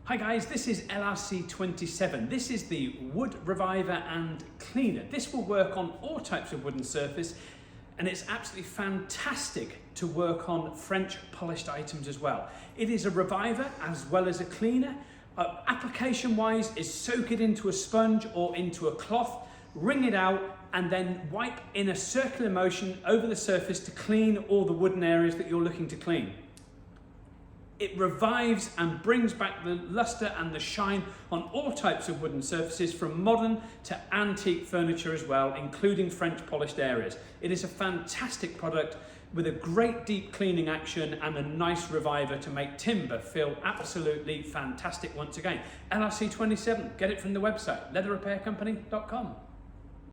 Hi guys, this is LRC27. This is the wood reviver and cleaner. This will work on all types of wooden surface, and it's absolutely fantastic to work on French polished items as well. It is a reviver as well as a cleaner. Application wise is soak it into a sponge or into a cloth, wring it out, and then wipe in a circular motion over the surface to clean all the wooden areas that you're looking to clean. It revives and brings back the lustre and the shine on all types of wooden surfaces, from modern to antique furniture as well, including French polished areas. It is a fantastic product with a great deep cleaning action and a nice reviver to make timber feel absolutely fantastic once again. LRC27, get it from the website, leatherrepaircompany.com.